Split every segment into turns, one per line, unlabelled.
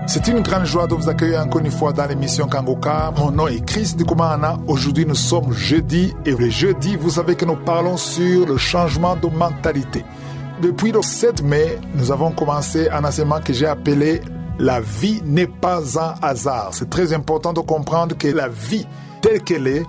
C'est une grande joie de vous accueillir encore une fois dans l'émission Kangoka. Mon nom est Chris Ndikumana. Aujourd'hui, nous sommes jeudi et le jeudi, vous savez que nous parlons sur le changement de mentalité. Depuis le 7 mai, nous avons commencé un enseignement que j'ai appelé « La vie n'est pas un hasard ». C'est très important de comprendre que la vie telle qu'elle est,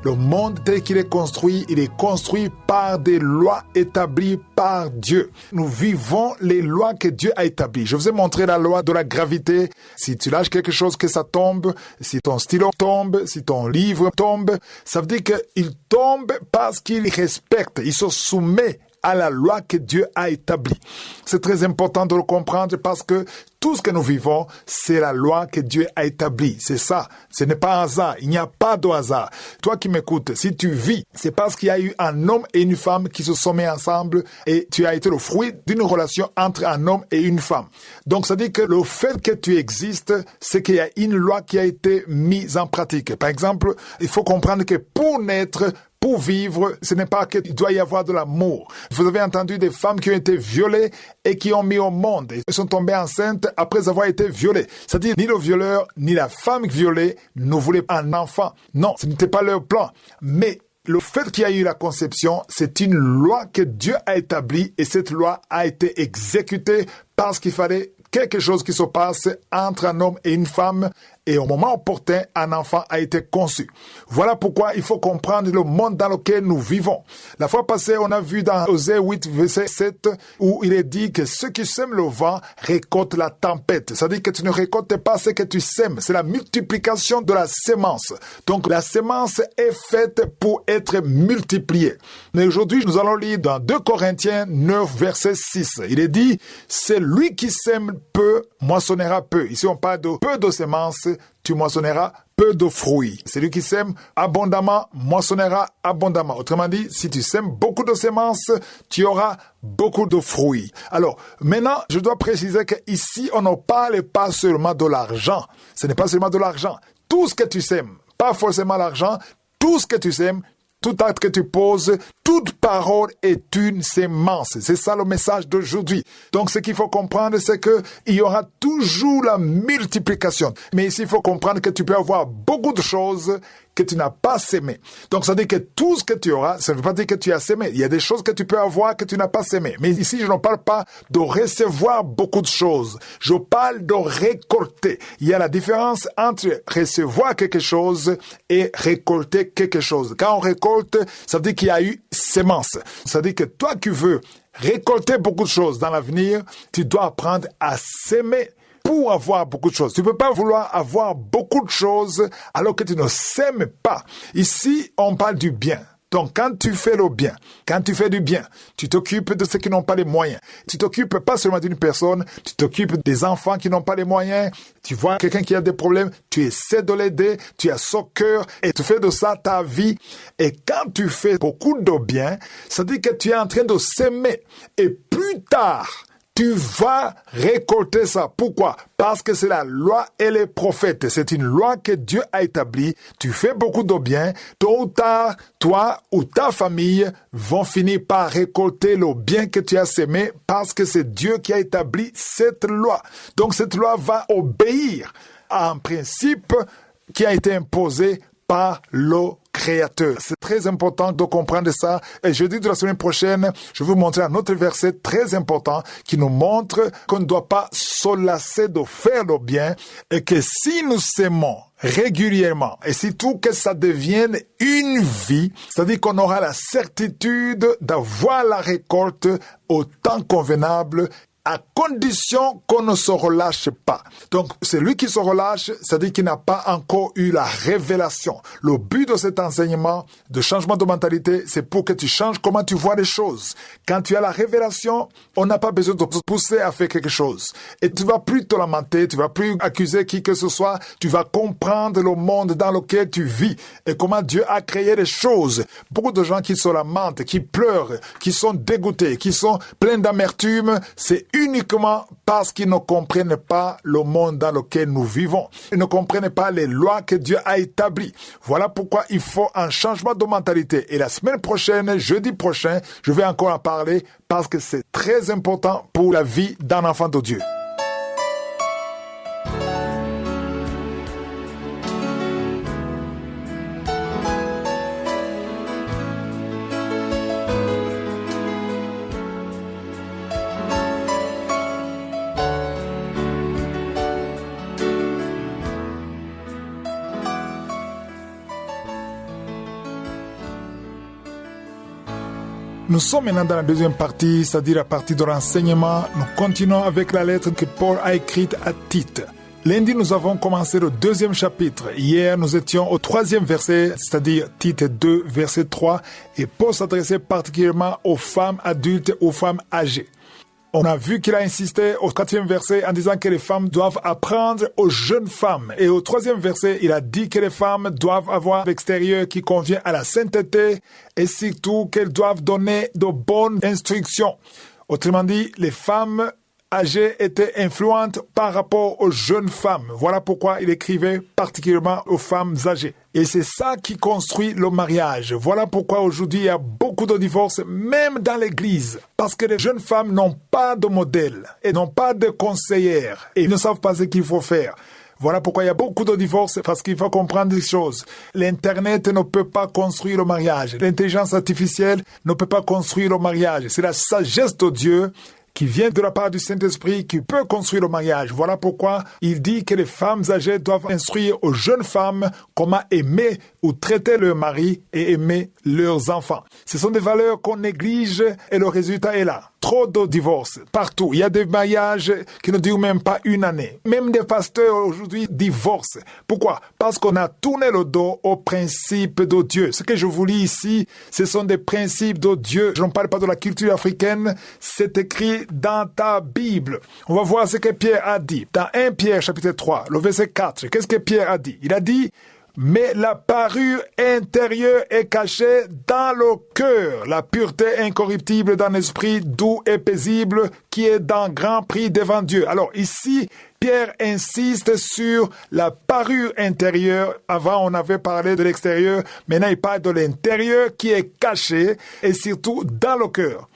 le monde tel qu'il est construit, il est construit par des lois établies par Dieu. Nous vivons les lois que Dieu a établies. Je vous ai montré la loi de la gravité. Si tu lâches quelque chose, que ça tombe. Si ton stylo tombe, si ton livre tombe, ça veut dire qu'il tombe parce qu'il respecte, il se soumet à la loi que Dieu a établie. C'est très important de le comprendre parce que tout ce que nous vivons, c'est la loi que Dieu a établie. C'est ça. Ce n'est pas un hasard. Il n'y a pas de hasard. Toi qui m'écoutes, si tu vis, c'est parce qu'il y a eu un homme et une femme qui se sont mis ensemble et tu as été le fruit d'une relation entre un homme et une femme. Donc, ça dit que le fait que tu existes, c'est qu'il y a une loi qui a été mise en pratique. Par exemple, il faut comprendre que pour naître, pour vivre, ce n'est pas qu'il doit y avoir de l'amour. Vous avez entendu des femmes qui ont été violées et qui ont mis au monde. Elles sont tombées enceintes après avoir été violées. C'est-à-dire, ni le violeur, ni la femme violée ne voulaient un enfant. Non, ce n'était pas leur plan. Mais le fait qu'il y a eu la conception, c'est une loi que Dieu a établie et cette loi a été exécutée parce qu'il fallait quelque chose qui se passe entre un homme et une femme et au moment opportun, un enfant a été conçu. Voilà pourquoi il faut comprendre le monde dans lequel nous vivons. La fois passée, on a vu dans Osée 8, verset 7, où il est dit que ceux qui sèment le vent récoltent la tempête. C'est-à-dire que tu ne récoltes pas ce que tu sèmes. C'est la multiplication de la sémence. Donc la sémence est faite pour être multipliée. Mais aujourd'hui, nous allons lire dans 2 Corinthiens 9, verset 6. Il est dit, c'est lui qui sème peu, moissonnera peu. Ici, on parle de peu de semences, tu moissonneras peu de fruits. Celui qui sème abondamment moissonnera abondamment. Autrement dit, si tu sèmes beaucoup de semences, tu auras beaucoup de fruits. Alors, maintenant, je dois préciser qu'ici, on ne parle pas seulement de l'argent. Ce n'est pas seulement de l'argent. Tout ce que tu sèmes, pas forcément l'argent, tout ce que tu sèmes, tout acte que tu poses, toute parole est une sémence. C'est ça le message d'aujourd'hui. Donc, ce qu'il faut comprendre, c'est que il y aura toujours la multiplication. Mais ici, il faut comprendre que tu peux avoir beaucoup de choses que tu n'as pas sémé. Donc, ça veut dire que tout ce que tu auras, ça ne veut pas dire que tu as sémé. Il y a des choses que tu peux avoir que tu n'as pas sémé. Mais ici, je ne parle pas de recevoir beaucoup de choses. Je parle de récolter. Il y a la différence entre recevoir quelque chose et récolter quelque chose. Quand on récolte, ça veut dire qu'il y a eu sémence. Ça veut dire que toi qui veux récolter beaucoup de choses dans l'avenir, tu dois apprendre à s'aimer pour avoir beaucoup de choses. Tu ne peux pas vouloir avoir beaucoup de choses alors que tu ne s'aimes pas. Ici, on parle du bien. Donc, quand tu fais le bien, quand tu fais du bien, tu t'occupes de ceux qui n'ont pas les moyens. Tu t'occupes pas seulement d'une personne, tu t'occupes des enfants qui n'ont pas les moyens. Tu vois quelqu'un qui a des problèmes, tu essaies de l'aider, tu as son cœur et tu fais de ça ta vie. Et quand tu fais beaucoup de bien, ça dit que tu es en train de s'aimer. Et plus tard, tu vas récolter ça. Pourquoi? Parce que c'est la loi et les prophètes. C'est une loi que Dieu a établie. Tu fais beaucoup de bien. Tôt ou tard, toi ou ta famille vont finir par récolter le bien que tu as sémé parce que c'est Dieu qui a établi cette loi. Donc cette loi va obéir à un principe qui a été imposé par le Créateur. C'est très important de comprendre ça. Et jeudi de la semaine prochaine, je vais vous montrer un autre verset très important qui nous montre qu'on ne doit pas se lasser de faire le bien et que si nous s'aimons régulièrement et surtout que ça devienne une vie, c'est-à-dire qu'on aura la certitude d'avoir la récolte au temps convenable à condition qu'on ne se relâche pas. Donc, celui qui se relâche, c'est-à-dire qu'il n'a pas encore eu la révélation. Le but de cet enseignement de changement de mentalité, c'est pour que tu changes comment tu vois les choses. Quand tu as la révélation, on n'a pas besoin de te pousser à faire quelque chose. Et tu vas plus te lamenter, tu vas plus accuser qui que ce soit, tu vas comprendre le monde dans lequel tu vis et comment Dieu a créé les choses. Beaucoup de gens qui se lamentent, qui pleurent, qui sont dégoûtés, qui sont pleins d'amertume, c'est uniquement parce qu'ils ne comprennent pas le monde dans lequel nous vivons. Ils ne comprennent pas les lois que Dieu a établies. Voilà pourquoi il faut un changement de mentalité. Et la semaine prochaine, jeudi prochain, je vais encore en parler parce que c'est très important pour la vie d'un enfant de Dieu. Nous sommes maintenant dans la deuxième partie, c'est-à-dire la partie de l'enseignement. Nous continuons avec la lettre que Paul a écrite à Tite. Lundi, nous avons commencé le deuxième chapitre. Hier, nous étions au troisième verset, c'est-à-dire Tite 2, verset 3. Et Paul s'adressait particulièrement aux femmes adultes, aux femmes âgées. On a vu qu'il a insisté au quatrième verset en disant que les femmes doivent apprendre aux jeunes femmes. Et au troisième verset, il a dit que les femmes doivent avoir l'extérieur qui convient à la sainteté et surtout qu'elles doivent donner de bonnes instructions. Autrement dit, les femmes âgées étaient influentes par rapport aux jeunes femmes. Voilà pourquoi il écrivait particulièrement aux femmes âgées. Et c'est ça qui construit le mariage. Voilà pourquoi aujourd'hui il y a beaucoup de divorces, même dans l'église. Parce que les jeunes femmes n'ont pas de modèle et n'ont pas de conseillères. Et ils ne savent pas ce qu'il faut faire. Voilà pourquoi il y a beaucoup de divorces, parce qu'il faut comprendre des choses. L'Internet ne peut pas construire le mariage. L'intelligence artificielle ne peut pas construire le mariage. C'est la sagesse de Dieu qui vient de la part du Saint-Esprit, qui peut construire le mariage. Voilà pourquoi il dit que les femmes âgées doivent instruire aux jeunes femmes comment aimer ou traiter leur mari et aimer leurs enfants. Ce sont des valeurs qu'on néglige et le résultat est là. Trop de divorces, partout. Il y a des mariages qui ne durent même pas une année. Même des pasteurs aujourd'hui divorcent. Pourquoi? Parce qu'on a tourné le dos aux principes de Dieu. Ce que je vous lis ici, ce sont des principes de Dieu. Je ne parle pas de la culture africaine. C'est écrit dans ta Bible. On va voir ce que Pierre a dit. Dans 1 Pierre chapitre 3, le verset 4. Qu'est-ce que Pierre a dit? Il a dit: mais la parure intérieure est cachée dans le cœur, la pureté incorruptible d'un esprit doux et paisible qui est d'un grand prix devant Dieu. Alors ici, Pierre insiste sur la parure intérieure. Avant, on avait parlé de l'extérieur. Maintenant, il parle de l'intérieur qui est caché et surtout dans le cœur.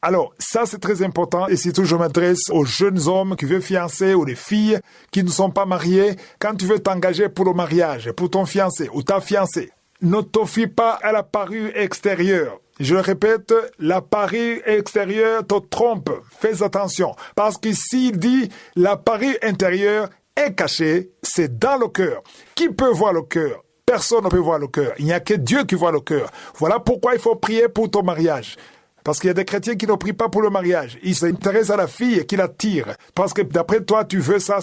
Alors, ça c'est très important et surtout je m'adresse aux jeunes hommes qui veulent fiancer ou les filles qui ne sont pas mariées. Quand tu veux t'engager pour le mariage, pour ton fiancé ou ta fiancée, ne te fie pas à la parure extérieure. Je le répète, la parure extérieure te trompe. Fais attention parce qu'ici il dit la parure intérieure est cachée, c'est dans le cœur. Qui peut voir le cœur? Personne ne peut voir le cœur. Il n'y a que Dieu qui voit le cœur. Voilà pourquoi il faut prier pour ton mariage. Parce qu'il y a des chrétiens qui ne prient pas pour le mariage. Ils s'intéressent à la fille qui l'attire. Parce que d'après toi, tu veux ça,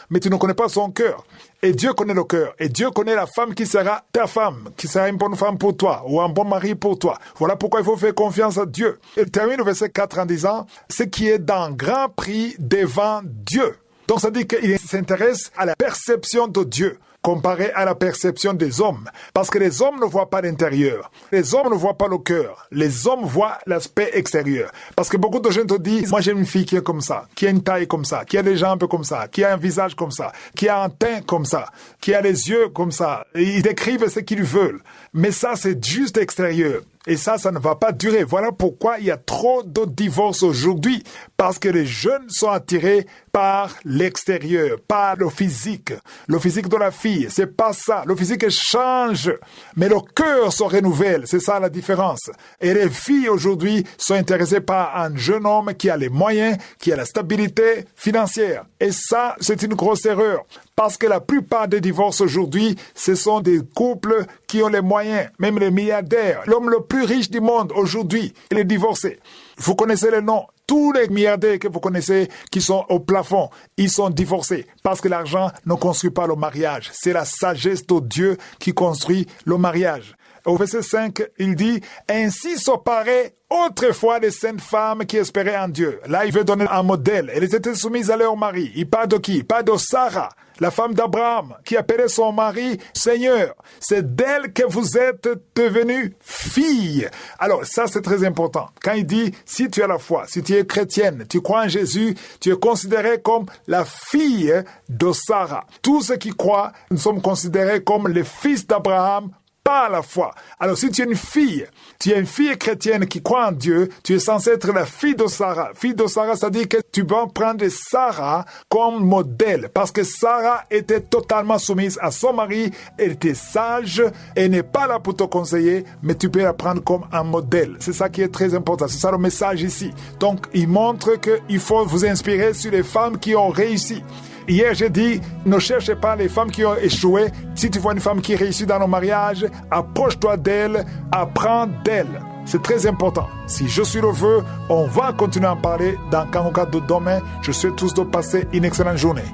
mais tu ne connais pas son cœur. Et Dieu connaît le cœur. Et Dieu connaît la femme qui sera ta femme, qui sera une bonne femme pour toi, ou un bon mari pour toi. Voilà pourquoi il faut faire confiance à Dieu. Il termine le verset 4 en disant, ce qui est d'un grand prix devant Dieu. Donc ça dit qu'il s'intéresse à la perception de Dieu, comparé à la perception des hommes. Parce que les hommes ne voient pas l'intérieur. Les hommes ne voient pas le cœur. Les hommes voient l'aspect extérieur. Parce que beaucoup de gens te disent, moi j'aime une fille qui est comme ça, qui a une taille comme ça, qui a des jambes comme ça, qui a un visage comme ça, qui a un teint comme ça, qui a les yeux comme ça. Et ils décrivent ce qu'ils veulent. Mais ça, c'est juste extérieur. Et ça ne va pas durer. Voilà pourquoi il y a trop de divorces aujourd'hui. Parce que les jeunes sont attirés par l'extérieur, par le physique. Le physique de la fille, c'est pas ça. Le physique change, mais le cœur se renouvelle. C'est ça la différence. Et les filles aujourd'hui sont intéressées par un jeune homme qui a les moyens, qui a la stabilité financière. Et ça, c'est une grosse erreur. Parce que la plupart des divorces aujourd'hui, ce sont des couples qui ont les moyens, même les milliardaires. L'homme le plus riche du monde aujourd'hui, il est divorcé. Vous connaissez les noms. Tous les milliardaires que vous connaissez qui sont au plafond, ils sont divorcés parce que l'argent ne construit pas le mariage. C'est la sagesse de Dieu qui construit le mariage. Au verset 5, il dit « Ainsi se paraît autrefois les saintes femmes qui espéraient en Dieu. » Là, il veut donner un modèle. Elles étaient soumises à leur mari. Il parle de qui? Il parle de Sarah, la femme d'Abraham, qui appelait son mari « Seigneur ». C'est d'elle que vous êtes devenue fille. Alors, ça, c'est très important. Quand il dit « Si tu as la foi, si tu es chrétienne, tu crois en Jésus, tu es considéré comme la fille de Sarah. » Tous ceux qui croient, nous sommes considérés comme les fils d'Abraham par la foi. Alors, si tu es une fille chrétienne qui croit en Dieu, tu es censé être la fille de Sarah. Fille de Sarah, ça dit que tu vas prendre Sarah comme modèle. Parce que Sarah était totalement soumise à son mari. Elle était sage. Elle n'est pas là pour te conseiller, mais tu peux la prendre comme un modèle. C'est ça qui est très important. C'est ça le message ici. Donc, il montre qu'il faut vous inspirer sur les femmes qui ont réussi. Hier, j'ai dit, ne cherchez pas les femmes qui ont échoué. Si tu vois une femme qui réussit dans le mariage, approche-toi d'elle, apprends d'elle. C'est très important. Si je suis le vœu, on va continuer à en parler dans Kangoka de demain. Je souhaite tous de passer une excellente journée.